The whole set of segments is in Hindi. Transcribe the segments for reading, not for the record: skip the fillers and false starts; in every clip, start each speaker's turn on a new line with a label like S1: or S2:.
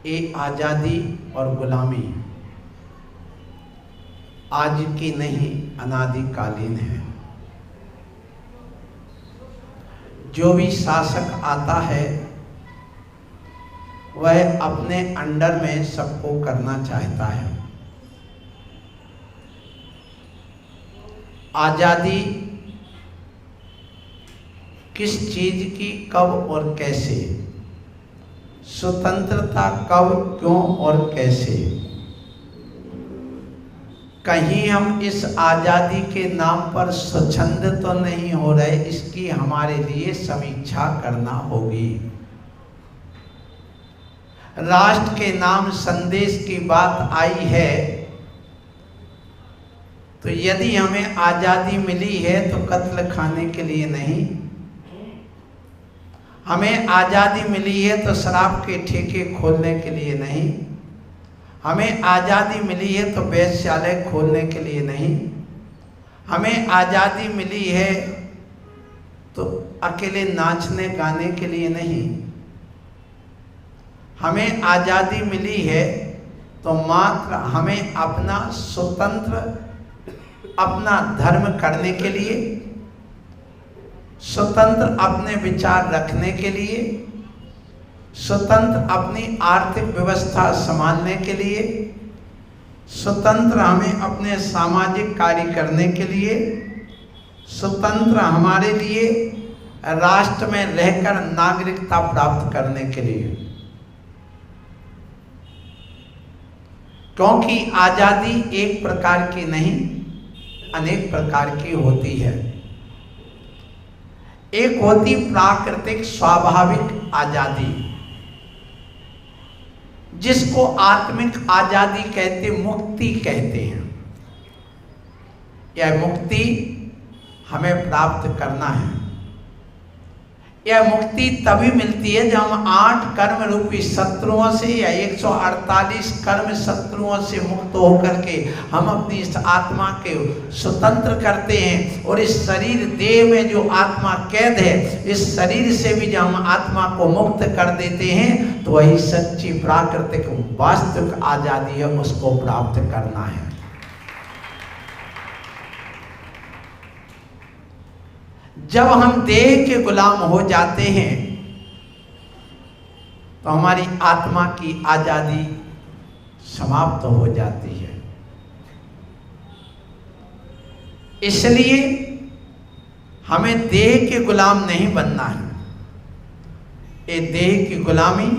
S1: ये आज़ादी और गुलामी आज की नहीं, अनादिकालीन है। जो भी शासक आता है वह अपने अंडर में सबको करना चाहता है। आज़ादी किस चीज की, कब और कैसे, स्वतंत्रता कब, क्यों और कैसे। कहीं हम इस आज़ादी के नाम पर स्वच्छंद तो नहीं हो रहे, इसकी हमारे लिए समीक्षा करना होगी। राष्ट्र के नाम संदेश की बात आई है तो यदि हमें आज़ादी मिली है तो कत्ल खाने के लिए नहीं, हमें आज़ादी मिली है तो शराब के ठेके खोलने के लिए नहीं, हमें आज़ादी मिली है तो वेश्यालय खोलने के लिए नहीं, हमें आज़ादी मिली है तो अकेले नाचने गाने के लिए नहीं, हमें आज़ादी मिली है तो मात्र हमें अपना स्वतंत्र अपना धर्म करने के लिए, स्वतंत्र अपने विचार रखने के लिए, स्वतंत्र अपनी आर्थिक व्यवस्था संभालने के लिए, स्वतंत्र हमें अपने सामाजिक कार्य करने के लिए, स्वतंत्र हमारे लिए राष्ट्र में रहकर नागरिकता प्राप्त करने के लिए। क्योंकि आज़ादी एक प्रकार की नहीं, अनेक प्रकार की होती है। एक होती प्राकृतिक स्वाभाविक आज़ादी, जिसको आत्मिक आज़ादी कहते, मुक्ति कहते हैं। यह मुक्ति हमें प्राप्त करना है। यह मुक्ति तभी मिलती है जब हम 8 कर्म रूपी शत्रुओं से या 148 कर्म शत्रुओं से मुक्त होकर के हम अपनी इस आत्मा के स्वतंत्र करते हैं। और इस शरीर देह में जो आत्मा कैद है, इस शरीर से भी जब हम आत्मा को मुक्त कर देते हैं तो वही सच्ची प्राकृतिक वास्तविक आज़ादी है, उसको प्राप्त करना है। जब हम देह के गुलाम हो जाते हैं तो हमारी आत्मा की आज़ादी समाप्त हो जाती है। इसलिए हमें देह के गुलाम नहीं बनना है। ये देह की गुलामी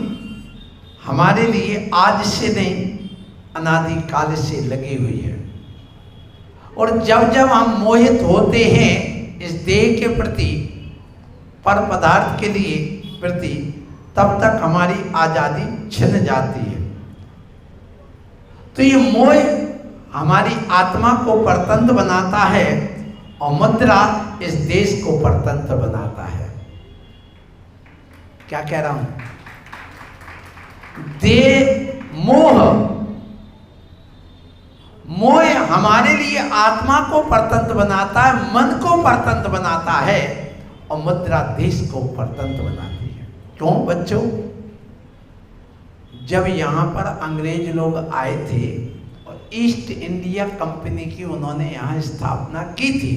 S1: हमारे लिए आज से नहीं, अनादिकाल से लगी हुई है। और जब जब हम मोहित होते हैं इस देह के प्रति, पर पदार्थ के लिए प्रति, तब तक हमारी आज़ादी छिन जाती है। तो ये मोह हमारी आत्मा को परतंत्र बनाता है और मुद्रा इस देश को परतंत्र बनाता है। क्या कह रहा हूं? देह मोह, मोह हमारे लिए आत्मा को परतंत्र बनाता है, मन को परतंत्र बनाता है, और मुद्रा देश को परतंत्र बनाती है। क्यों बच्चों? जब यहाँ पर अंग्रेज लोग आए थे और ईस्ट इंडिया कंपनी की उन्होंने यहाँ स्थापना की थी,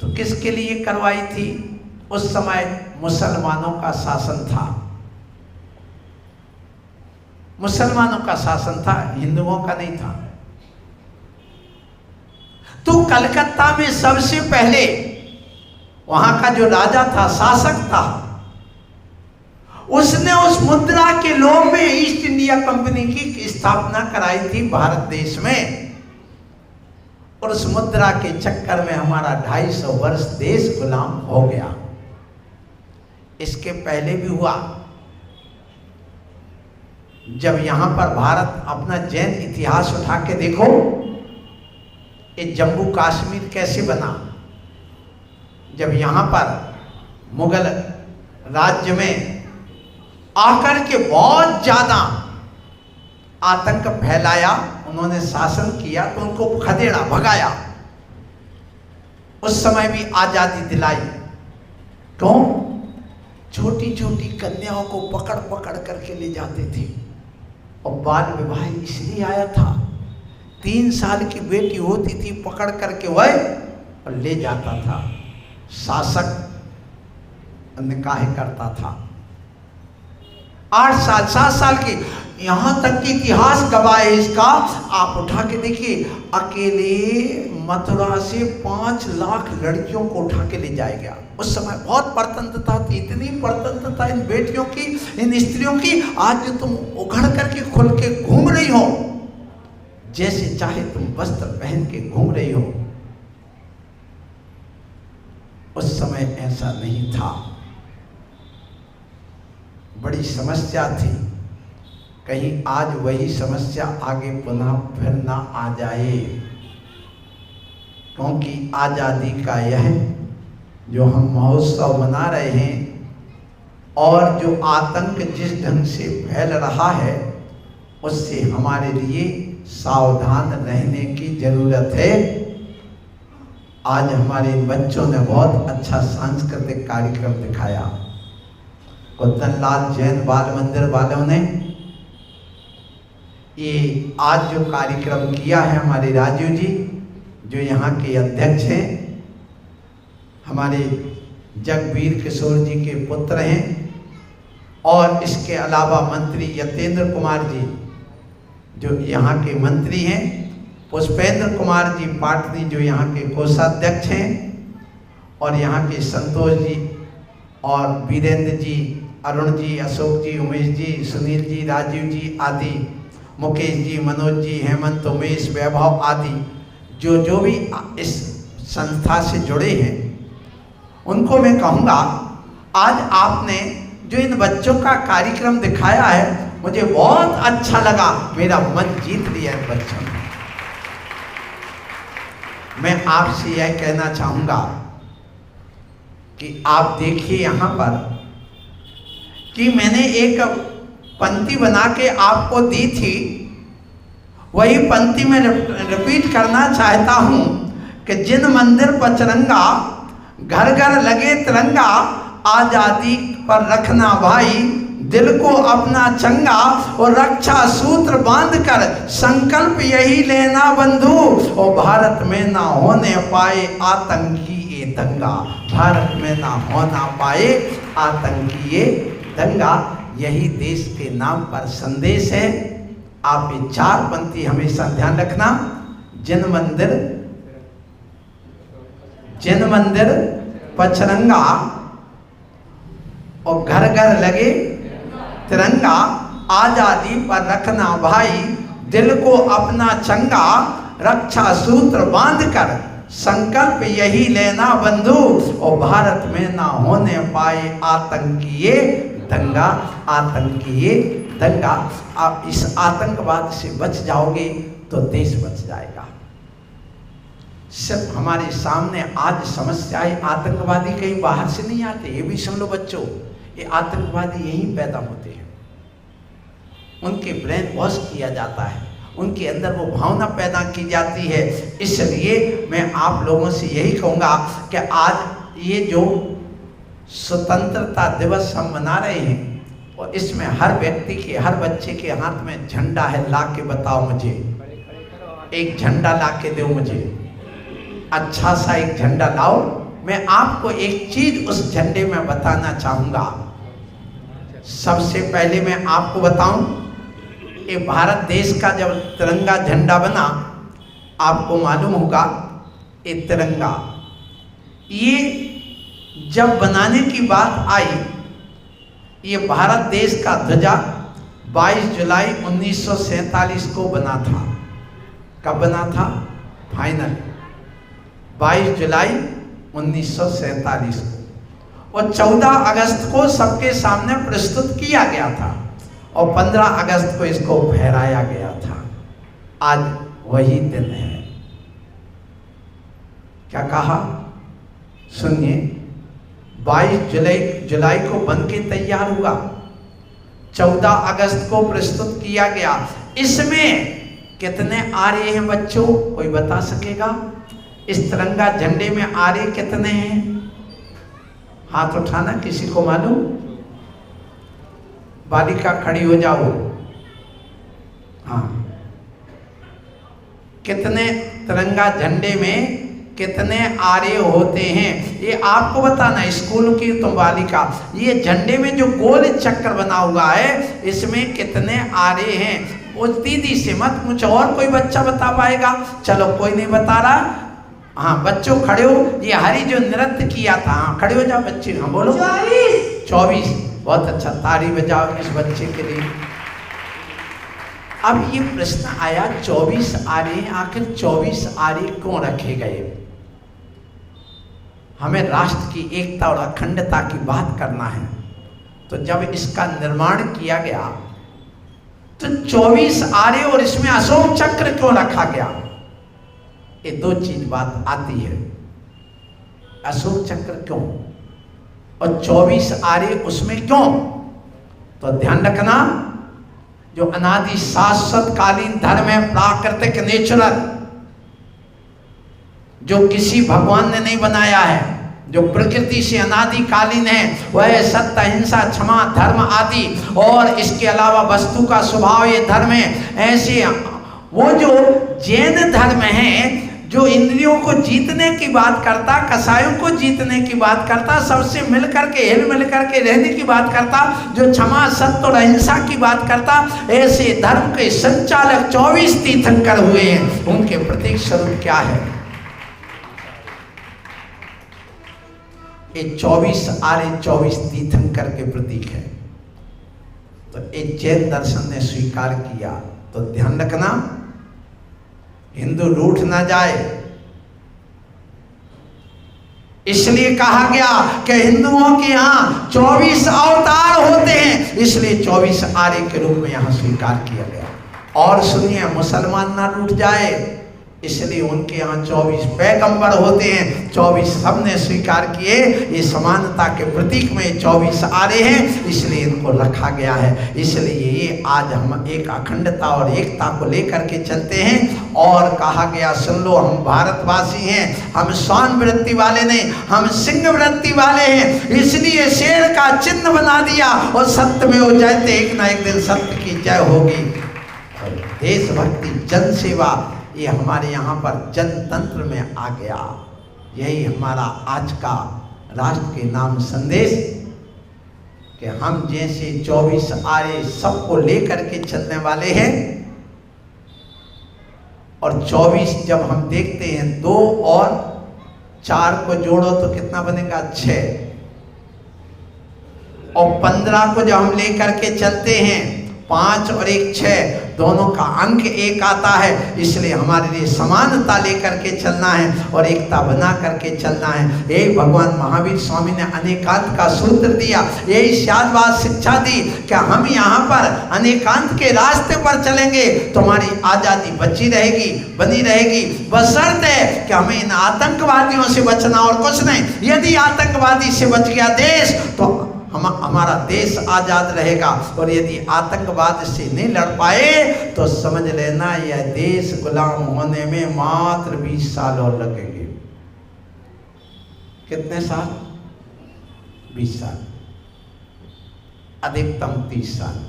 S1: तो किसके लिए करवाई थी? उस समय मुसलमानों का शासन था, मुसलमानों का शासन था, हिंदुओं का नहीं था। तो कलकत्ता में सबसे पहले वहां का जो राजा था, शासक था, उसने उस मुद्रा के लोभ में ईस्ट इंडिया कंपनी की स्थापना कराई थी भारत देश में। और उस मुद्रा के चक्कर में हमारा 250 वर्ष देश गुलाम हो गया। इसके पहले भी हुआ, जब यहां पर भारत अपना जैन इतिहास उठा के देखो, ये जम्मू कश्मीर कैसे बना। जब यहाँ पर मुगल राज्य में आकर के बहुत ज़्यादा आतंक फैलाया, उन्होंने शासन किया, तो उनको खदेड़ा, भगाया। उस समय भी आज़ादी दिलाई। क्यों? छोटी छोटी कन्याओं को पकड़ पकड़ करके ले जाते थे। और बाल विवाह इसलिए आया था, 3 साल की बेटी होती थी पकड़ करके वह और ले जाता था, शासक निकाह करता था। 8 साल 7 साल की, यहाँ तक कि इतिहास गवाह है इसका। आप उठा के देखिए, अकेले मथुरा से 5 लाख लड़कियों को उठा के ले जाया गया। उस समय बहुत परतंत्रता थी, इतनी परतंत्रता इन बेटियों की, इन स्त्रियों की। आज जो तुम उघड़ करके खुल के घूम रही हो, जैसे चाहे तुम वस्त्र पहन के घूम रही हो, उस समय ऐसा नहीं था। बड़ी समस्या थी, कहीं आज वही समस्या आगे पुनः फिर ना आ जाए। क्योंकि आज़ादी का यह जो हम महोत्सव मना रहे हैं और जो आतंक जिस ढंग से फैल रहा है, उससे हमारे लिए सावधान रहने की जरूरत है। आज हमारे बच्चों ने बहुत अच्छा सांस्कृतिक कार्यक्रम दिखाया। कुंदनलाल जैन बाल मंदिर वालों ने ये आज जो कार्यक्रम किया है, हमारे राजीव जी जो यहाँ के अध्यक्ष हैं, हमारे जगबीर किशोर जी के पुत्र हैं, और इसके अलावा मंत्री यतेंद्र कुमार जी जो यहाँ के मंत्री हैं, पुष्पेंद्र कुमार जी पाटनी जो यहाँ के कोषाध्यक्ष हैं, और यहाँ के संतोष जी और वीरेंद्र जी, अरुण जी, अशोक जी, उमेश जी, सुनील जी, राजीव जी आदि, मुकेश जी, मनोज जी, हेमंत, उमेश, वैभव आदि जो भी इस संस्था से जुड़े हैं, उनको मैं कहूँगा आज आपने जो इन बच्चों का कार्यक्रम दिखाया है, मुझे बहुत अच्छा लगा। मेरा मन जीत लिया इन बच्चों ने। मैं आपसे यह कहना चाहूँगा कि आप देखिए यहाँ पर कि मैंने एक पंक्ति बना के आपको दी थी, वही पंक्ति में रिपीट करना चाहता हूँ कि जिन मंदिर पर तिरंगा, घर घर लगे तिरंगा, आज़ादी पर रखना भाई दिल को अपना चंगा, और रक्षा सूत्र बांध कर संकल्प यही लेना बंधु, और भारत में ना होने पाए आतंकी ये दंगा, भारत में ना होना पाए आतंकी ये दंगा। यही देश के नाम पर संदेश है। आप ये 4 पंक्ति हमेशा ध्यान रखना। जिन मंदिर पचरंगा और घर घर लगे तिरंगा, आज़ादी पर रखना भाई दिल को अपना चंगा, रक्षा सूत्र बांध कर संकल्प यही लेना बंधु, और भारत में ना होने पाए आतंकी ये दंगा, आतंकी ये दंगा। आप इस आतंकवाद से बच जाओगे तो देश बच जाएगा। सिर्फ हमारे सामने आज समस्याएं, आतंकवादी कहीं बाहर से नहीं आते, ये भी सुन लो बच्चों, ये आतंकवादी यहीं पैदा होते हैं। उनके ब्रेन वॉश किया जाता है, उनके अंदर वो भावना पैदा की जाती है। इसलिए मैं आप लोगों से यही कहूँगा कि आज ये जो स्वतंत्रता दिवस हम मना रहे हैं, और इसमें हर व्यक्ति के, हर बच्चे के हाथ में झंडा है। ला के बताओ मुझे, एक झंडा ला के दो मुझे, अच्छा सा एक झंडा लाओ। मैं आपको एक चीज उस झंडे में बताना चाहूँगा। सबसे पहले मैं आपको बताऊं, ये भारत देश का जब तिरंगा झंडा बना, आपको मालूम होगा ये तिरंगा, ये जब बनाने की बात आई, ये भारत देश का ध्वजा 22 जुलाई 1947 को बना था। कब बना था? फाइनल 22 जुलाई 1947 को, और 14 अगस्त को सबके सामने प्रस्तुत किया गया था, और 15 अगस्त को इसको फहराया गया था। आज वही दिन है। क्या कहा? सुनिए, 22 जुलाई को बन के तैयार हुआ, 14 अगस्त को प्रस्तुत किया गया। इसमें कितने आरे हैं बच्चों, कोई बता सकेगा? इस तिरंगा झंडे में आरे कितने हैं? हाथ उठाना, किसी को मालूम? बालिका खड़ी हो जाओ। हाँ, कितने तिरंगा झंडे में कितने आरे होते हैं ये आपको बताना। स्कूल की तुम बालिका, ये झंडे में जो गोल चक्कर बना हुआ है इसमें कितने आरे हैं? उस दीदी से मत पूछो, और कोई बच्चा बता पाएगा? चलो कोई नहीं बता रहा। हाँ बच्चों खड़े हो, ये हरी जो नृत्य किया था, हाँ खड़े हो जाओ बच्चे, हाँ बोलो। 24। बहुत अच्छा, ताली बजाओ इस बच्चे के लिए। अब ये प्रश्न आया 24 आरे, आखिर 24 आरे क्यों रखे गए? हमें राष्ट्र की एकता और अखंडता की बात करना है, तो जब इसका निर्माण किया गया तो 24 आरे और इसमें अशोक चक्र क्यों रखा गया? ये दो चीज बात आती है, अशोक चक्र क्यों और 24 आरे उसमें क्यों? तो ध्यान रखना, जो अनादि शाश्वत कालीन धर्म है, प्राकृतिक नेचुरल, जो किसी भगवान ने नहीं बनाया है, जो प्रकृति से अनादिकालीन है, वह सत्य, अहिंसा, क्षमा, धर्म आदि, और इसके अलावा वस्तु का स्वभाव ये धर्म है। ऐसे वो जो जैन धर्म है, जो इंद्रियों को जीतने की बात करता, कसायों को जीतने की बात करता, सबसे मिलकर के हिल मिल करके रहने की बात करता, जो क्षमा, सत्य और अहिंसा की बात करता, ऐसे धर्म के संचालक 24 तीर्थंकर हुए हैं। उनके प्रतीक स्वरूप क्या है? ये 24 आरे 24 तीर्थंकर के प्रतीक है। तो एक जैन दर्शन ने स्वीकार किया, तो ध्यान रखना हिंदू रूठ ना जाए। इसलिए कहा गया कि हिंदुओं के यहाँ 24 अवतार होते हैं, इसलिए 24 आरे के रूप में यहाँ स्वीकार किया गया। और सुनिए, मुसलमान ना रूठ जाए, इसलिए उनके यहाँ 24 पैगंबर होते हैं, 24 सबने स्वीकार किए। ये समानता के प्रतीक में 24 आरे हैं, इसलिए इनको रखा गया है। इसलिए ये आज हम एक अखंडता और एकता को लेकर के चलते हैं। और कहा गया, सुन लो, हम भारतवासी हैं, हम स्वान वृत्ति वाले नहीं, हम सिंह वृत्ति वाले हैं। इसलिए शेर का चिन्ह बना दिया, और सत्य में हो जाते, एक ना एक दिन सत्य की जय होगी। देशभक्ति, जन सेवा, ये हमारे यहाँ पर जनतंत्र में आ गया। यही हमारा आज का राष्ट्र के नाम संदेश, कि हम जैसे 24 आरे सबको लेकर के चलने वाले हैं। और 24 जब हम देखते हैं, 2 और 4 को जोड़ो तो कितना बनेगा? 6। और 15 को जब हम लेकर के चलते हैं, 5 और 1 6, दोनों का अंक 1 आता है। इसलिए हमारे लिए समानता लेकर के चलना है और एकता बना करके चलना है। यही भगवान महावीर स्वामी ने अनेकांत का सूत्र दिया, यही शाश्वत शिक्षा दी कि हम यहाँ पर अनेकांत के रास्ते पर चलेंगे तो हमारी आज़ादी बची रहेगी, बनी रहेगी, बशर्ते कि हमें इन आतंकवादियों से बचना और कुछ नहीं। यदि आतंकवादी से बच गया देश तो हमारा देश आजाद रहेगा, और यदि आतंकवाद से नहीं लड़ पाए तो समझ लेना यह देश गुलाम होने में मात्र 20 साल और लगेंगे। कितने साल? 20 साल, अधिकतम 30 साल।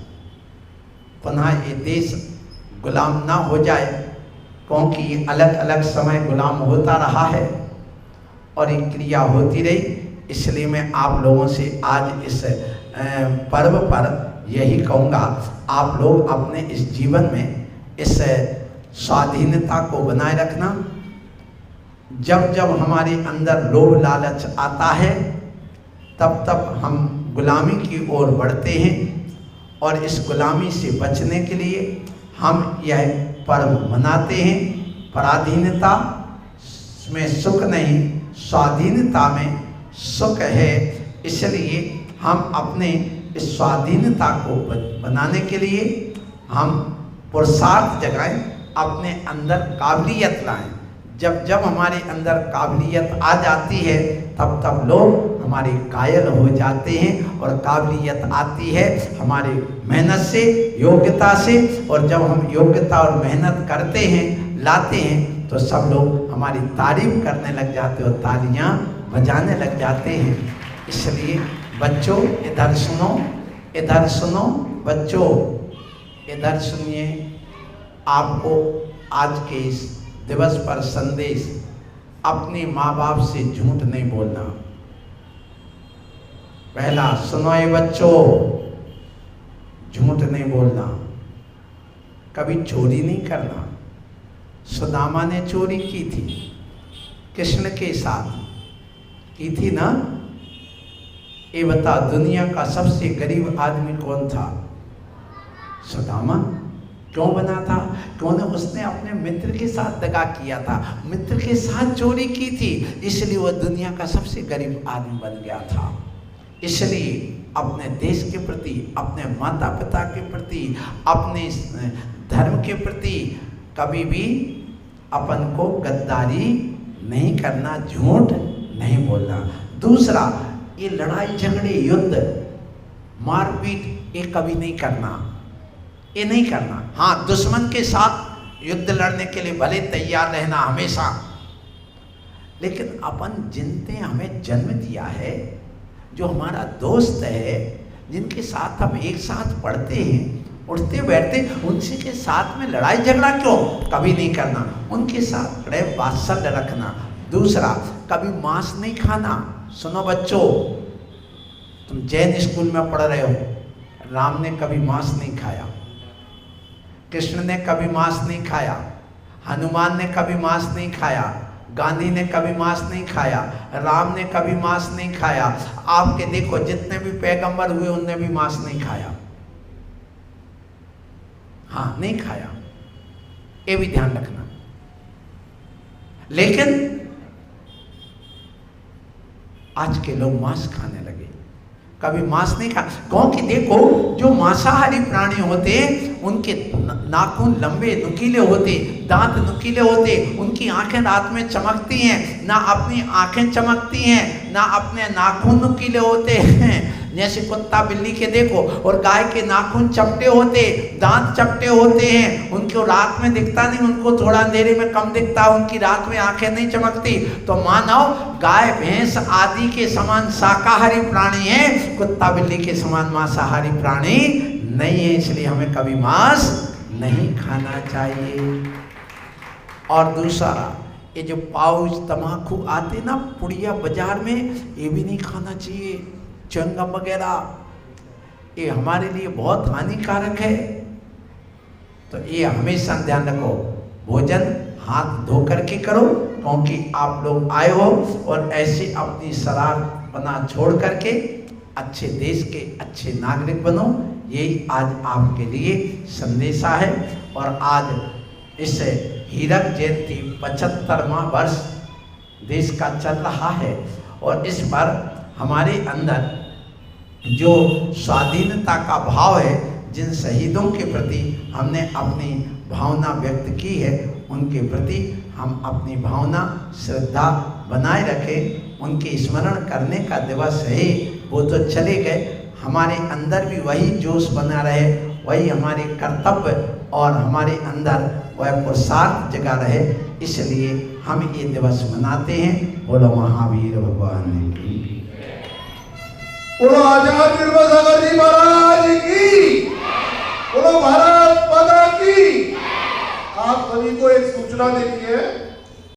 S1: पुनः ये देश गुलाम ना हो जाए, क्योंकि अलग अलग समय गुलाम होता रहा है और एक क्रिया होती रही। इसलिए मैं आप लोगों से आज इस पर्व पर यही कहूँगा, आप लोग अपने इस जीवन में इस स्वाधीनता को बनाए रखना। जब जब हमारे अंदर लोभ लालच आता है, तब तब हम गुलामी की ओर बढ़ते हैं, और इस गुलामी से बचने के लिए हम यह पर्व मनाते हैं। पराधीनता में सुख नहीं, स्वाधीनता में सुख है। इसलिए हम अपने इस स्वाधीनता को बनाने के लिए हम पुरुषार्थ जगाएं, अपने अंदर काबिलियत लाएं। जब जब हमारे अंदर काबिलियत आ जाती है, तब तब लोग हमारे कायल हो जाते हैं, और काबिलियत आती है हमारे मेहनत से, योग्यता से। और जब हम योग्यता और मेहनत करते हैं, लाते हैं, तो सब लोग हमारी तारीफ करने लग जाते और तालियां बजाने लग जाते हैं। इसलिए बच्चों इधर सुनो, इधर सुनो, बच्चों इधर सुनिए, आपको आज के इस दिवस पर संदेश, अपने माँ बाप से झूठ नहीं बोलना। पहला सुनो ये बच्चों, झूठ नहीं बोलना, कभी चोरी नहीं करना। सुदामा ने चोरी की थी कृष्ण के साथ, की थी ना? ये बता, दुनिया का सबसे गरीब आदमी कौन था? सुदामा। क्यों बना था? क्यों? उसने अपने मित्र के साथ दगा किया था, मित्र के साथ चोरी की थी, इसलिए वह दुनिया का सबसे गरीब आदमी बन गया था। इसलिए अपने देश के प्रति, अपने माता पिता के प्रति, अपने धर्म के प्रति कभी भी अपन को गद्दारी नहीं करना, झूठ नहीं बोलना। दूसरा, ये लड़ाई झगड़े, युद्ध, मारपीट, ये कभी नहीं करना, ये नहीं करना। हाँ, दुश्मन के साथ युद्ध लड़ने के लिए भले तैयार रहना हमेशा, लेकिन अपन जिनने हमें जन्म दिया है, जो हमारा दोस्त है, जिनके साथ हम एक साथ पढ़ते हैं, उठते बैठते, उनसे के साथ में लड़ाई झगड़ा क्यों? कभी नहीं करना। उनके साथ प्रेम वात्सल्य रखना। दूसरा, कभी मांस नहीं खाना। सुनो बच्चों, तुम जैन स्कूल में पढ़ रहे हो, राम ने कभी मांस नहीं खाया, कृष्ण ने कभी मांस नहीं खाया, हनुमान ने कभी मांस नहीं खाया, गांधी ने कभी मांस नहीं खाया, राम ने कभी मांस नहीं खाया। आपके देखो जितने भी पैगंबर हुए उनने भी मांस नहीं खाया। हाँ, नहीं खाया, ये भी ध्यान रखना। लेकिन आज के लोग मांस खाने लगे, कभी मांस नहीं खा। क्योंकि देखो, जो मांसाहारी प्राणी होते उनके नाखून लंबे नुकीले होते, दांत नुकीले होते, उनकी आंखें रात में चमकती हैं, ना अपनी आंखें चमकती हैं, ना अपने नाखून नुकीले होते हैं। जैसे कुत्ता बिल्ली के देखो, और गाय के नाखून चपटे होते, दांत चपटे होते हैं, उनको रात में दिखता नहीं, उनको थोड़ा अंधेरे में कम दिखता, उनकी रात में आंखें नहीं चमकती। तो मानव गाय भैंस आदि के समान शाकाहारी प्राणी है, कुत्ता बिल्ली के समान मांसाहारी प्राणी नहीं है। इसलिए हमें कभी मांस नहीं खाना चाहिए। और दूसरा, ये जो पाउच तम्बाकू आते ना पुड़िया बाजार में, ये भी नहीं खाना चाहिए। च्युइंगम वगैरह, ये हमारे लिए बहुत हानिकारक है। तो ये हमेशा ध्यान रखो, भोजन हाथ धो करके करो, क्योंकि आप लोग आए हो, और ऐसे अपनी शराब बना छोड़ करके अच्छे देश के अच्छे नागरिक बनो। यही आज आपके लिए संदेशा है। और आज इस हीरक जयंती 75वां वर्ष देश का चल रहा है, और इस पर हमारे अंदर जो स्वाधीनता का भाव है, जिन शहीदों के प्रति हमने अपनी भावना व्यक्त की है, उनके प्रति हम अपनी भावना श्रद्धा बनाए रखें। उनके स्मरण करने का दिवस है, वो तो चले गए, हमारे अंदर भी वही जोश बना रहे, वही हमारे कर्तव्य और हमारे अंदर वह पुरुषार्थ जगा रहे। इसलिए हम ये दिवस मनाते हैं। बोलो महावीर भगवान की,
S2: बोलो आचार्य विद्यासागर जी महाराज की, बोलो भारत माता की। आप सभी को एक सूचना देनी है।